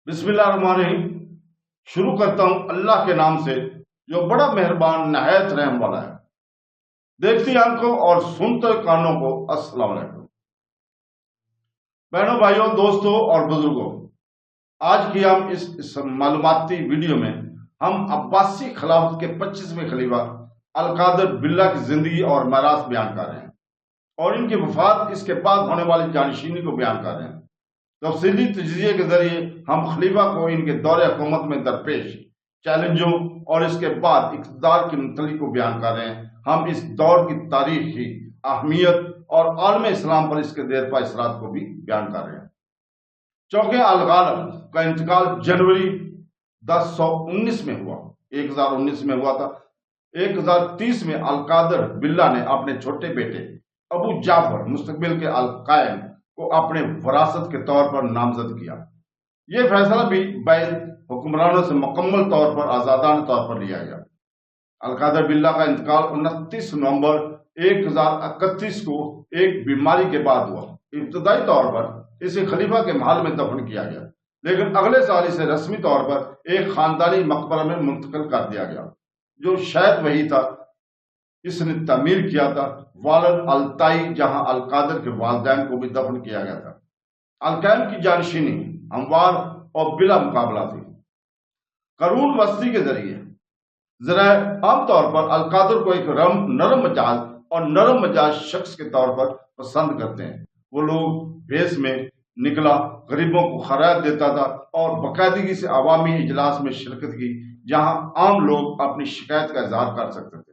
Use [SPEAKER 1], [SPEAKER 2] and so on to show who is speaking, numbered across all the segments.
[SPEAKER 1] बिस्मिल्लाहिर्रहमानिर्रहीम। शुरू करता हूं अल्लाह के नाम से जो बड़ा मेहरबान नहायत रहम वाला है। देखती आंखों और सुनते कानों को अस्सलाम वालेकुम। बहनों, भाइयों, दोस्तों और बुजुर्गों, आज की हम इस मालूमाती वीडियो में हम अब्बासी खिलाफत के 25वें खलीफा अल-कादर बिल्ला की जिंदगी और मेरास बयान कर रहे हैं और इनकी वफात, इसके बाद होने वाली जानशीनी को बयान कर रहे हैं। तफसीली तजज़िये के जरिए हम खलीफा को इनके दौरे हुकूमत में दरपेश चैलेंजों और इसके बाद इक़्तिदार की मुतल्लिक़ को बयान कर रहे हैं। हम इस दौर की तारीखी अहमियत और आलम इस्लाम पर इसके देरपा असरात को भी बयान कर रहे हैं। चौके अल-गालिब का इंतकाल जनवरी 1019 में हुआ, 1019 में हुआ था। 1030 में अल-कादर बिल्ला ने अपने छोटे बेटे अबू जाफर मुस्तकबिल के अल-कायम को अपने वरासत के तौर पर नामजद किया। यह फैसला भी बैद हुक्मरानों से मुकम्मल तौर पर आजादाना तौर पर लिया गया। अल-कादर बिल्ला का इंतकाल 29 नवंबर 1031 को एक बीमारी के बाद हुआ। इब्तदाई तौर पर इसे खलीफा के महल में दफन किया गया, लेकिन अगले साल इसे रस्मी तौर पर एक खानदानी मकबरा में मुंतकिल कर दिया गया, जो शायद वही था इसने तमीर किया था वालद अल-ताई, जहां अल-कादर के वालिदैन को भी दफन किया गया था। अल-कायम की जानशीनी हमवार और बिला मुकाबला थी। करून वस्ती के जरिए जरा आमतौर पर अल-कादर को एक नरम मिजाज और नरम मिजाज शख्स के तौर पर पसंद करते हैं। वो लोग भेस में निकला, गरीबों को खैरात देता था और बाकायदगी से अवामी इजलास में शिरकत की, जहां आम लोग अपनी शिकायत का इजहार कर सकते थे।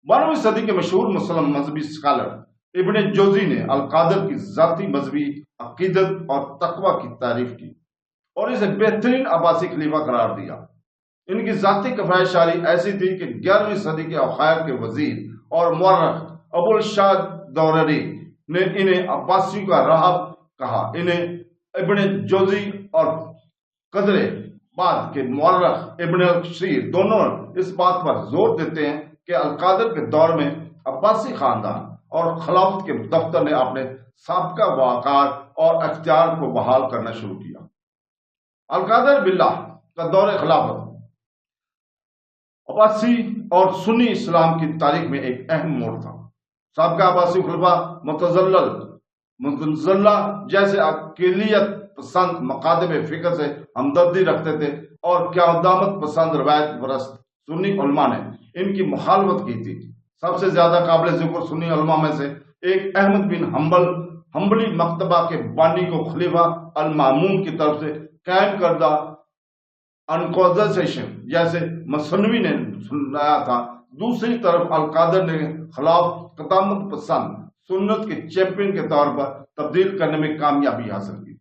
[SPEAKER 1] 12वीं सदी के मशहूर मुस्लिम मजहबी स्कॉलर इब्ने जोजी ने अल-कादर की जाती मजहबी अकीदत और तकवा की तारीफ की और इसे बेहतरीन अब्बासी खलीफा करार दिया। इनकी जाती कफायशारी ऐसी थी कि 11वीं सदी के अखायर के वजीर और मुअर्रिख अबुल शाह दौररी ने इन्हें अब्बासी का राहब कहा। इन्हें इब्ने जोजी और कदरे बाद के मुअर्रिख इब्ने अल-कसीर दोनों इस बात पर जोर देते हैं कि अल-कादर के दौर में अब्बासी खानदान और खिलाफत के दफ्तर ने अपने साबका वकार और अख्तियार को बहाल करना शुरू किया। अल-कादर बिल्ला का दौर खिलाफत अब्बासी और सुन्नी इस्लाम की तारीख में एक अहम मोड़ था। साबका अब्बासी खुलफा मुतज़ल्ला जैसे अक़लियत पसंद मकादब फिक्र से हमदर्दी रखते थे और क़यामत पसंद रवायत परस्त सुन्नी उलमा ने इनकी मुखालफत की थी। सबसे ज्यादा काबिल ज़िक्र सुन्नी उलमा में से एक अहमद बिन हम्बली मकतबा के बानी को खलीफा अल-मामून की तरफ से कायम करदा अनकोज़ेशन जैसे मसनवी ने सुनाया था। दूसरी तरफ अल-कादर ने खिलाफ क़यामत पसंद सुन्नत के चैंपियन के तौर पर तब्दील करने में कामयाबी हासिल की।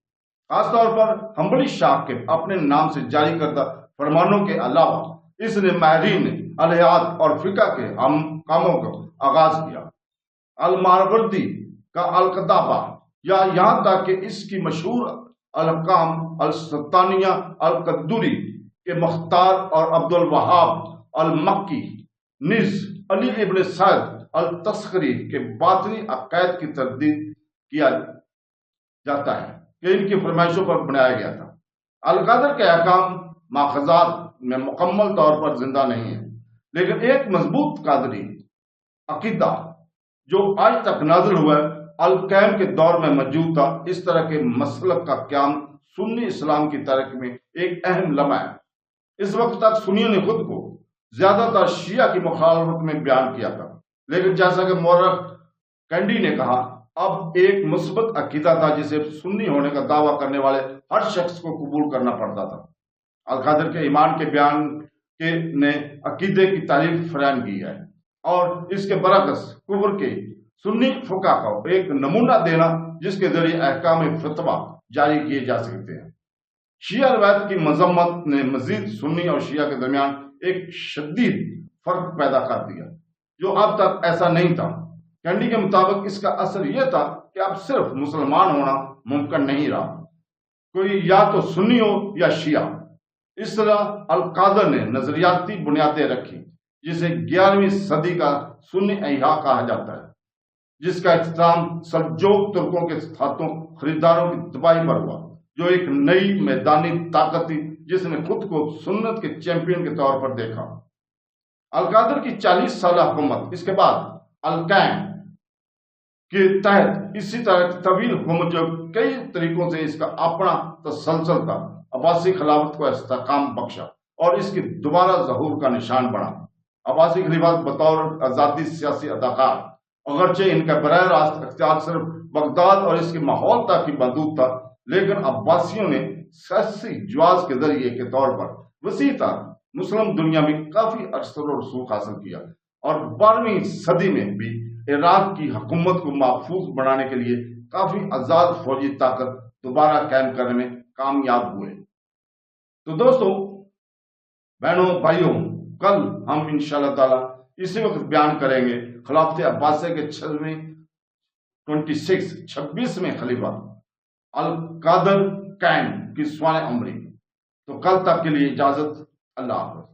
[SPEAKER 1] खासतौर पर हम्बली शाह के अपने नाम से जारी करदा फरमानों के अलावा इसने माहिरीन अलहाद और फिका के हम कामों का आगाज किया। अल-मारवर्दी का अल-कताबा या यहाँ तक कि इसकी मशहूर अल-हकाम अल-सत्तानिया अल-कद्दूरी के मुख्तार और अब्दुल वहाब अल-मक्की निज अली इब्न सैद अल-तस्करी के बातनी अकायद की तरदीद किया जाता है कि इनकी फरमाइशों पर बनाया गया था। अल-कादर के अहकाम माखजात में मुकम्मल तौर पर जिंदा नहीं है, लेकिन एक मजबूत कादरी अकीदा जो आज तक नाज़िल हुआ अल-कायम के दौर में मौजूद था। इस तरह के मसलक का क़याम सुन्नी इस्लाम की तारीख में एक अहम लम्हा है। इस वक्त तक सुन्नियों ने खुद को ज्यादातर शिया की मुखालफत में बयान किया था, लेकिन जैसा कि मुअर्रिख कैंडी ने कहा, अब एक मुस्बत अकीदा था जिसे सुन्नी होने का दावा करने वाले हर शख्स को कबूल करना पड़ता था। अल-कादर के ईमान के बयान के ने अकीदे की तारीफ फराहम की है और इसके बरअक्स कुफ्र के सुन्नी फुका को एक नमूना देना जिसके जरिए अहकाम फतवा जारी किए जा सकते हैं। शिया रवायत की मजम्मत ने मजीद सुन्नी और शिया के दरमियान एक शदीद फर्क पैदा कर दिया, जो अब तक ऐसा नहीं था। कैंडी के मुताबिक इसका असर यह था कि अब सिर्फ मुसलमान होना मुमकिन नहीं रहा, कोई या तो सुन्नी हो या शिया। इस तरह अल-कादर ने नजरियाती बुनियादें रखी, जिसे 11वीं सदी का सुन्नी अहिया कहा जाता है, जिसका इख्तिताम सल्जूक तुर्कों के हाथों खरीदारों की तबाही पर हुआ, जो एक नई मैदानी ताकत थी जिसने खुद को सुन्नत के चैंपियन के तौर पर देखा। अलकादर की 40 साल हुकूमत, इसके बाद अलकैम के तहत इसी तरह की तवील हुकूमत जो कई तरीकों से इसका अपना तसलसल था, अब्बासी खिलाफत को इस्तेकाम बख्शा और इसकी दोबारा ज़हूर का निशान बना। अब्बासी खलीफात बतौर आज़ादी सियासी अदाकार, अगरचे इनका बराह रास्त अख्तियार सिर्फ बगदाद और इसके माहौल तक ही महदूद था, लेकिन अब्बासियों ने सियासी जवाज के जरिए के तौर पर वसी तर मुस्लिम दुनिया में काफी असर और रसूख हासिल किया और 12वीं सदी में भी इराक की हुकूमत को महफूज बनाने के लिए काफी आजाद फौजी ताकत दोबारा कायम करने में कामयाब हुए। तो दोस्तों, बहनों, भाइयों, कल हम इंशाअल्लाह ताला इसी वक्त बयान करेंगे खिलाफत अब्बासिया के 26वें खलीफा अलकादर कैन की स्वान अमरी। तो कल तक के लिए इजाजत, अल्लाह हाफ़िज़।